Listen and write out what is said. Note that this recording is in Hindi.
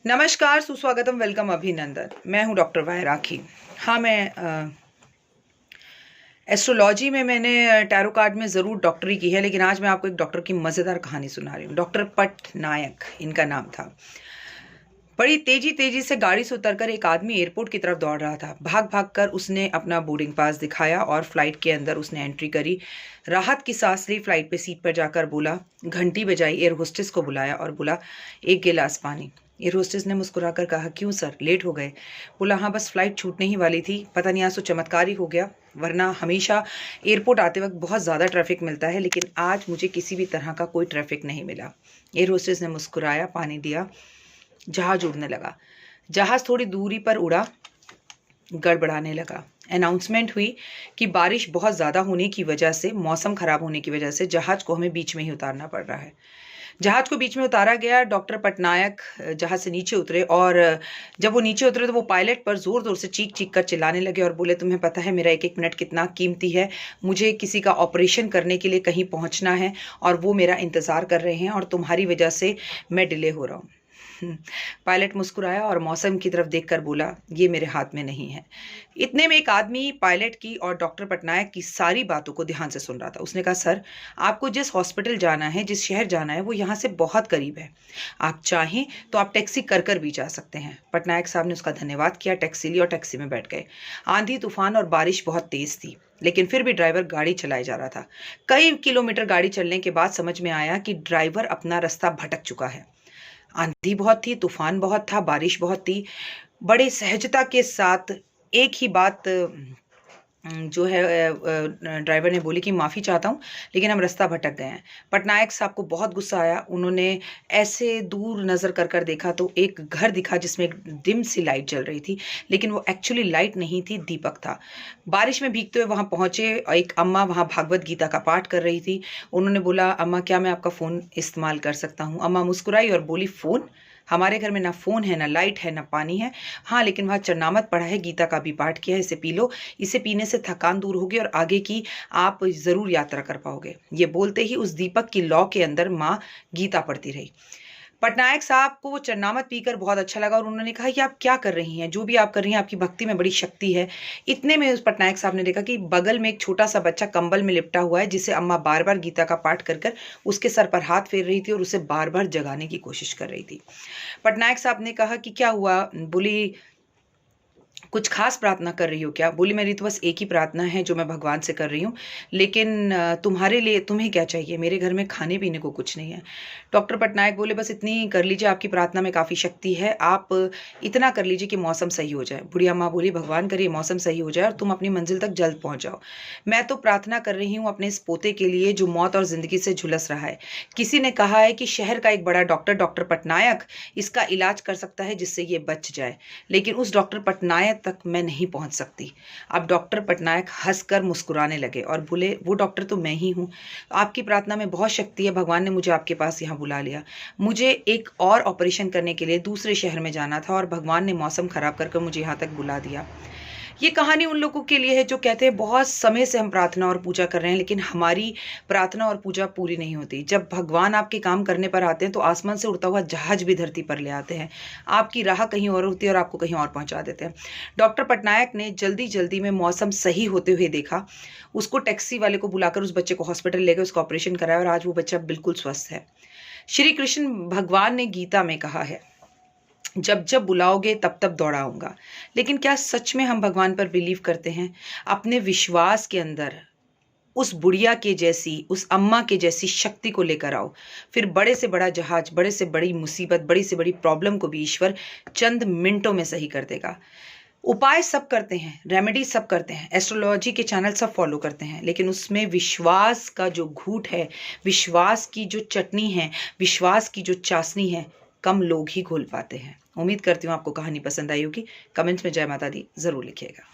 नमस्कार, सुस्वागतम, वेलकम, अभिनंदन। मैं हूं डॉक्टर वाय राखी। हाँ, मैं एस्ट्रोलॉजी में मैंने टैरो कार्ड में ज़रूर डॉक्टरी की है, लेकिन आज मैं आपको एक डॉक्टर की मज़ेदार कहानी सुना रही हूँ। डॉक्टर पटनायक इनका नाम था। बड़ी तेजी से गाड़ी से उतरकर एक आदमी एयरपोर्ट की तरफ दौड़ रहा था। भाग भाग कर उसने अपना बोर्डिंग पास दिखाया और फ्लाइट के अंदर उसने एंट्री करी। राहत की सांस ली। फ्लाइट पे सीट पर जाकर बोला, घंटी बजाई, एयर होस्टेस को बुलाया और बोला, एक गिलास पानी। एयर होस्टेस ने मुस्कुराकर कहा, क्यों सर, लेट हो गए? बोला, हाँ बस फ्लाइट छूटने ही वाली थी, पता नहीं आज तो चमत्कार ही हो गया, वरना हमेशा एयरपोर्ट आते वक्त बहुत ज़्यादा ट्रैफिक मिलता है, लेकिन आज मुझे किसी भी तरह का कोई ट्रैफिक नहीं मिला। एयर होस्टेस ने मुस्कुराया, पानी दिया। जहाज उड़ने लगा। जहाज थोड़ी दूरी पर उड़ा, गड़बड़ाने लगा। अनाउंसमेंट हुई कि बारिश बहुत ज़्यादा होने की वजह से, मौसम ख़राब होने की वजह से जहाज को हमें बीच में ही उतारना पड़ रहा है। जहाज को बीच में उतारा गया। डॉक्टर पटनायक जहाज से नीचे उतरे और जब वो नीचे उतरे तो वो पायलट पर ज़ोर-ज़ोर से चीख-चीख कर चिल्लाने लगे और बोले, तुम्हें पता है मेरा एक-एक मिनट कितना कीमती है? मुझे किसी का ऑपरेशन करने के लिए कहीं पहुंचना है और वो मेरा इंतज़ार कर रहे हैं और तुम्हारी वजह से मैं डिले हो रहा हूँ। पायलट मुस्कुराया और मौसम की तरफ देखकर बोला, ये मेरे हाथ में नहीं है। इतने में एक आदमी पायलट की और डॉक्टर पटनायक की सारी बातों को ध्यान से सुन रहा था। उसने कहा, सर, आपको जिस हॉस्पिटल जाना है, जिस शहर जाना है, वो यहाँ से बहुत करीब है। आप चाहें तो आप टैक्सी कर कर भी जा सकते हैं। पटनायक साहब ने उसका धन्यवाद किया, टैक्सी ली और टैक्सी में बैठ गए। आंधी तूफान और बारिश बहुत तेज थी, लेकिन फिर भी ड्राइवर गाड़ी चलाए जा रहा था। कई किलोमीटर गाड़ी चलने के बाद समझ में आया कि ड्राइवर अपना रास्ता भटक चुका है। आंधी बहुत थी, तूफान बहुत था, बारिश बहुत थी। बड़े सहजता के साथ एक ही बात जो है ड्राइवर ने बोली कि माफ़ी चाहता हूँ, लेकिन हम रास्ता भटक गए हैं। पटनायक साहब को बहुत गुस्सा आया। उन्होंने ऐसे दूर नज़र कर कर देखा तो एक घर दिखा जिसमें एक डिम सी लाइट जल रही थी, लेकिन वो एक्चुअली लाइट नहीं थी, दीपक था। बारिश में भीगते हुए वहाँ पहुँचे। एक अम्मा वहाँ भागवत गीता का पाठ कर रही थी। उन्होंने बोला, अम्मा क्या मैं आपका फ़ोन इस्तेमाल कर सकता हूँ? अम्मा मुस्कुराई और बोली, फ़ोन? हमारे घर में ना फ़ोन है, ना लाइट है, ना पानी है। हाँ, लेकिन वहाँ चरनामत पढ़ा है, गीता का भी पाठ किया है, इसे पी लो। इसे पीने से थकान दूर होगी और आगे की आप ज़रूर यात्रा कर पाओगे। ये बोलते ही उस दीपक की लौ के अंदर माँ गीता पढ़ती रही। पटनायक साहब को वो चरनामत पीकर बहुत अच्छा लगा और उन्होंने कहा, ये आप क्या कर रही हैं? जो भी आप कर रही हैं, आपकी भक्ति में बड़ी शक्ति है। इतने में उस पटनायक साहब ने देखा कि बगल में एक छोटा-सा बच्चा कंबल में लिपटा हुआ है, जिसे अम्मा बार-बार गीता का पाठ कर कर उसके सर पर हाथ फेर रही थी और उसे बार-बार जगाने की कोशिश कर रही थी। पटनायक साहब ने कहा कि क्या हुआ? बोली, कुछ खास प्रार्थना कर रही हो क्या? बोली, मेरी तो बस एक ही प्रार्थना है जो मैं भगवान से कर रही हूँ, लेकिन तुम्हारे लिए तुम्हें क्या चाहिए? मेरे घर में खाने-पीने को कुछ नहीं है। डॉक्टर पटनायक बोले, बस इतनी कर लीजिए, आपकी प्रार्थना में काफ़ी शक्ति है। आप इतना कर लीजिए कि मौसम सही हो जाए। बुढ़िया माँ बोली, भगवान करे मौसम सही हो जाए और तुम अपनी मंज़िल तक जल्द पहुँच जाओ। मैं तो प्रार्थना कर रही हूँ अपने इस पोते के लिए जो मौत और ज़िंदगी से झुलस रहा है। किसी ने कहा है कि शहर का एक बड़ा डॉक्टर, डॉक्टर पटनायक, इसका इलाज कर सकता है जिससे ये बच जाए, लेकिन उस डॉक्टर पटनायक तक मैं नहीं पहुंच सकती। अब डॉक्टर पटनायक हंसकर मुस्कुराने लगे और बोले, वो डॉक्टर तो मैं ही हूँ। आपकी प्रार्थना में बहुत शक्ति है, भगवान ने मुझे आपके पास यहाँ बुला लिया। मुझे एक और ऑपरेशन करने के लिए दूसरे शहर में जाना था और भगवान ने मौसम खराब करके मुझे यहाँ तक बुला दिया। ये कहानी उन लोगों के लिए है जो कहते हैं बहुत समय से हम प्रार्थना और पूजा कर रहे हैं, लेकिन हमारी प्रार्थना और पूजा पूरी नहीं होती। जब भगवान आपके काम करने पर आते हैं तो आसमान से उड़ता हुआ जहाज भी धरती पर ले आते हैं। आपकी राह कहीं और होती है और आपको कहीं और पहुंचा देते हैं। डॉक्टर पटनायक ने जल्दी-जल्दी में मौसम सही होते हुए देखा। उसको टैक्सी वाले को बुलाकर उस बच्चे को हॉस्पिटल ले गए, उसका ऑपरेशन कराया और आज वो बच्चा बिल्कुल स्वस्थ है। श्री कृष्ण भगवान ने गीता में कहा है, जब जब बुलाओगे तब तब दौड़ाऊंगा। लेकिन क्या सच में हम भगवान पर बिलीव करते हैं? अपने विश्वास के अंदर उस बुढ़िया के जैसी, उस अम्मा के जैसी शक्ति को लेकर आओ। फिर बड़े से बड़ा जहाज, बड़े से बड़ी मुसीबत, बड़ी से बड़ी प्रॉब्लम को भी ईश्वर चंद मिनटों में सही कर देगा। उपाय सब करते हैं, रेमेडी सब करते हैं, एस्ट्रोलॉजी के चैनल सब फॉलो करते हैं, लेकिन उसमें विश्वास का जो घूंट है, विश्वास की जो चटनी है, विश्वास की जो चाशनी है, कम लोग ही घोल पाते हैं। उम्मीद करती हूँ आपको कहानी पसंद आई होगी। कमेंट्स में जय माता दी ज़रूर लिखिएगा।